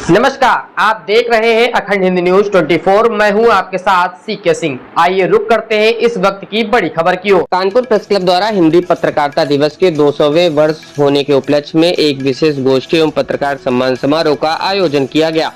नमस्कार, आप देख रहे हैं अखंड हिंदी न्यूज 24। मैं हूं आपके साथ सीके सिंह। आइए रुक करते हैं इस वक्त की बड़ी खबर की ओर। कानपुर प्रेस क्लब द्वारा हिंदी पत्रकारिता दिवस के 200वें वर्ष होने के उपलक्ष्य में एक विशेष गोष्ठी एवं पत्रकार सम्मान समारोह का आयोजन किया गया।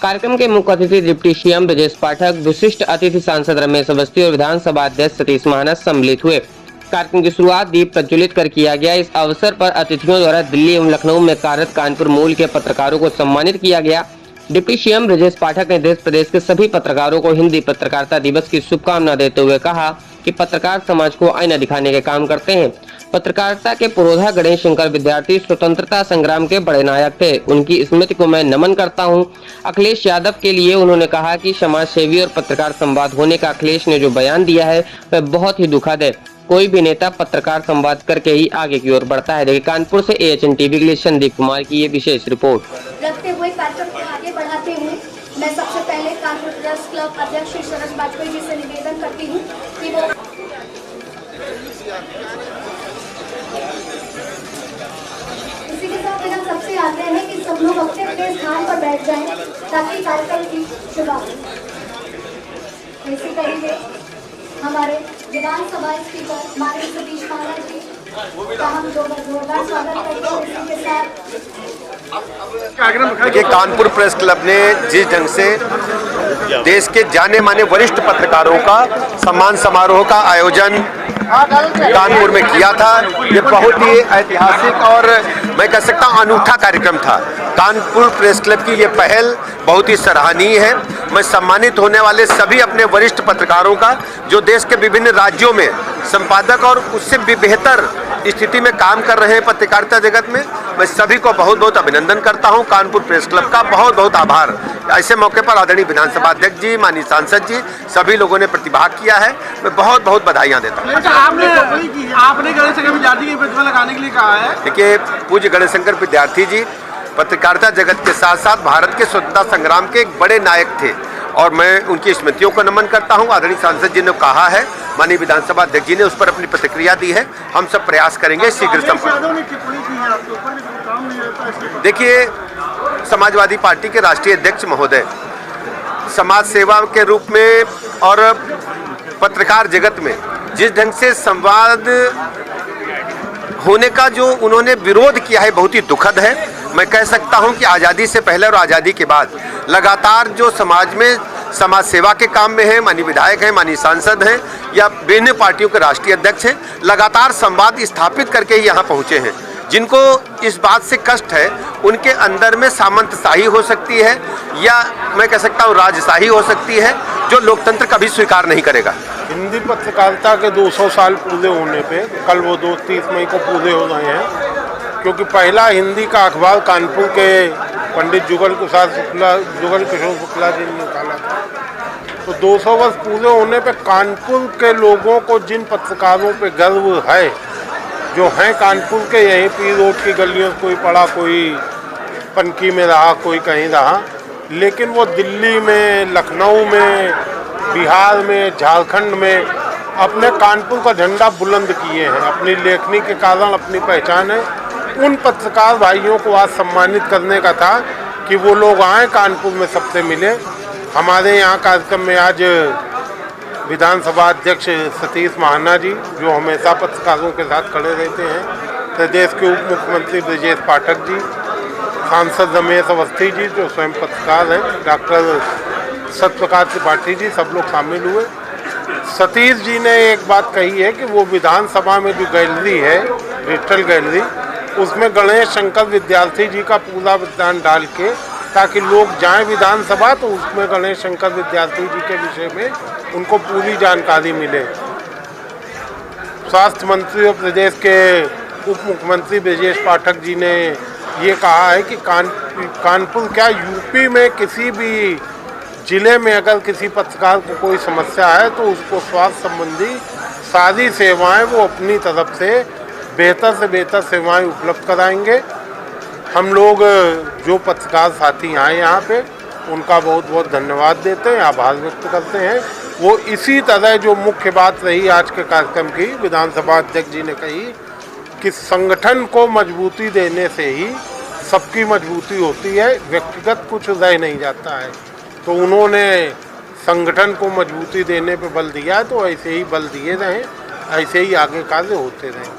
कार्यक्रम के मुख्य अतिथि डिप्टी सीएम ब्रजेश पाठक, विशिष्ट अतिथि सांसद रमेश अवस्थी और विधानसभा अध्यक्ष सतीश महाना सम्मिलित हुए। कार्यक्रम की शुरुआत दीप प्रज्वलित कर किया गया। इस अवसर पर अतिथियों द्वारा दिल्ली एवं लखनऊ में कार्यरत कानपुर मूल के पत्रकारों को सम्मानित किया गया। डिप्टी सीएम ब्रजेश पाठक ने देश प्रदेश के सभी पत्रकारों को हिंदी पत्रकारिता दिवस की शुभकामना देते हुए कहा कि पत्रकार समाज को आईना दिखाने के काम करते हैं। पत्रकारिता के पुरोधा गणेश शंकर विद्यार्थी स्वतंत्रता संग्राम के बड़े नायक थे। उनकी स्मृति को मैं नमन करता हूं। अखिलेश यादव के लिए उन्होंने कहा कि समाज सेवी और पत्रकार संवाद होने का अखिलेश ने जो बयान दिया है वह बहुत ही दुखद है। कोई भी नेता पत्रकार संवाद करके ही आगे की ओर बढ़ता है। देखिए कानपुर से AHN टीवी के लिए संदीप कुमार की ये विशेष रिपोर्ट। रखते हुए कार्यक्रम को आगे बढ़ाते हुए मैं सबसे पहले कानपुर प्रेस क्लब अध्यक्ष श्री शरद वाजपेयी जी से निवेदन करती हूँ कि वो इसी के साथ मेरा सबसे आग्रह है कि सब लोग अपने अपने स्थान पर बैठ जाएं ताकि कार्यक्रम की शुरुआत हो। इसी तरीके हमारे विधानसभा स्पीकर माननीय सतीश महाना जी का हम जोरदार स्वागत करते हैं। इसी के साथ देखिए कानपुर प्रेस क्लब ने जिस ढंग से देश के जाने माने वरिष्ठ पत्रकारों का सम्मान समारोह का आयोजन कानपुर में किया था, ये बहुत ही ऐतिहासिक और मैं कह सकता हूँ अनूठा कार्यक्रम था। कानपुर प्रेस क्लब की ये पहल बहुत ही सराहनीय है। मैं सम्मानित होने वाले सभी अपने वरिष्ठ पत्रकारों का जो देश के विभिन्न राज्यों में संपादक और उससे भी बेहतर स्थिति में काम कर रहे हैं पत्रकारिता जगत में, मैं सभी को बहुत बहुत अभिनंदन करता हूं। कानपुर प्रेस क्लब का बहुत बहुत आभार। ऐसे मौके पर आदरणीय विधानसभा अध्यक्ष जी, माननीय सांसद जी, सभी लोगों ने प्रतिभाग किया है। मैं बहुत बहुत बधाइयां देता हूं। अच्छा, आपने गणेश शंकर विद्यार्थी की प्रतिमा लगाने के लिए कहा है। देखिए पूज्य गणेश शंकर विद्यार्थी जी पत्रकारिता जगत के साथ साथ भारत के स्वतंत्रता संग्राम के एक बड़े नायक थे और मैं उनकी स्मृतियों को नमन करता हूं। आदरणीय सांसद जी ने कहा है, माननीय विधानसभा अध्यक्ष जी ने उस पर अपनी प्रतिक्रिया दी है। हम सब प्रयास करेंगे शीघ्र संपन्न। देखिए समाजवादी पार्टी के राष्ट्रीय अध्यक्ष महोदय समाज सेवा के रूप में और पत्रकार जगत में जिस ढंग से संवाद होने का जो उन्होंने विरोध किया है बहुत ही दुखद है। मैं कह सकता हूं कि आज़ादी से पहले और आज़ादी के बाद लगातार जो समाज में समाज सेवा के काम में है, माननीय विधायक हैं, माननीय सांसद हैं या विभिन्न पार्टियों के राष्ट्रीय अध्यक्ष हैं, लगातार संवाद स्थापित करके ही यहाँ पहुँचे हैं। जिनको इस बात से कष्ट है उनके अंदर में सामंतशाही हो सकती है या मैं कह सकता हूँ राजशाही हो सकती है, जो लोकतंत्र कभी स्वीकार नहीं करेगा। हिंदी पत्रकारिता के 200 साल पूरे होने पे कल वो 30 मई को पूरे हो रहे हैं, क्योंकि पहला हिंदी का अखबार कानपुर के पंडित जुगल किशोर शुक्ला जी ने निकाला था। तो 200 वर्ष पूरे होने पे कानपुर के लोगों को जिन पत्रकारों पे गर्व है, जो हैं कानपुर के, यहीं पी रोड की गलियों कोई पड़ा, कोई पनकी में रहा, कोई कहीं रहा, लेकिन वो दिल्ली में, लखनऊ में, बिहार में, झारखंड में अपने कानपुर का झंडा बुलंद किए हैं। अपनी लेखनी के कारण अपनी पहचान है। उन पत्रकार भाइयों को आज सम्मानित करने का था कि वो लोग आए कानपुर में, सबसे मिले। हमारे यहाँ कार्यक्रम में आज विधानसभा अध्यक्ष सतीश महाना जी, जो हमेशा पत्रकारों के साथ खड़े रहते हैं, प्रदेश के उप मुख्यमंत्री ब्रजेश पाठक जी, सांसद रमेश अवस्थी जी जो स्वयं पत्रकार हैं, डॉक्टर सत्यप्रकाश त्रिपाठी जी, सब लोग शामिल हुए। सतीश जी ने एक बात कही है कि वो विधानसभा में जो गैलरी है, डिजिटल गैलरी, उसमें गणेश शंकर विद्यार्थी जी का पूरा विज्ञान डाल के, ताकि लोग जाएं विधानसभा तो उसमें गणेश शंकर विद्यार्थी जी के विषय में उनको पूरी जानकारी मिले। स्वास्थ्य मंत्री और प्रदेश के उप मुख्यमंत्री ब्रजेश पाठक जी ने ये कहा है कि कानपुर क्या यूपी में किसी भी जिले में अगर किसी पत्रकार को कोई समस्या है तो उसको स्वास्थ्य संबंधी सारी सेवाएं वो अपनी तरफ से बेहतर सेवाएं उपलब्ध कराएंगे। हम लोग जो पत्रकार साथी आए यहाँ पे उनका बहुत बहुत धन्यवाद देते हैं, आभार व्यक्त करते हैं। वो इसी तरह जो मुख्य बात रही आज के कार्यक्रम की, विधानसभा अध्यक्ष जी ने कही कि संगठन को मजबूती देने से ही सबकी मजबूती होती है, व्यक्तिगत कुछ रह नहीं जाता है। तो उन्होंने संगठन को मजबूती देने पे बल दिया, तो ऐसे ही बल दिए रहें, ऐसे ही आगे कार्य होते रहें।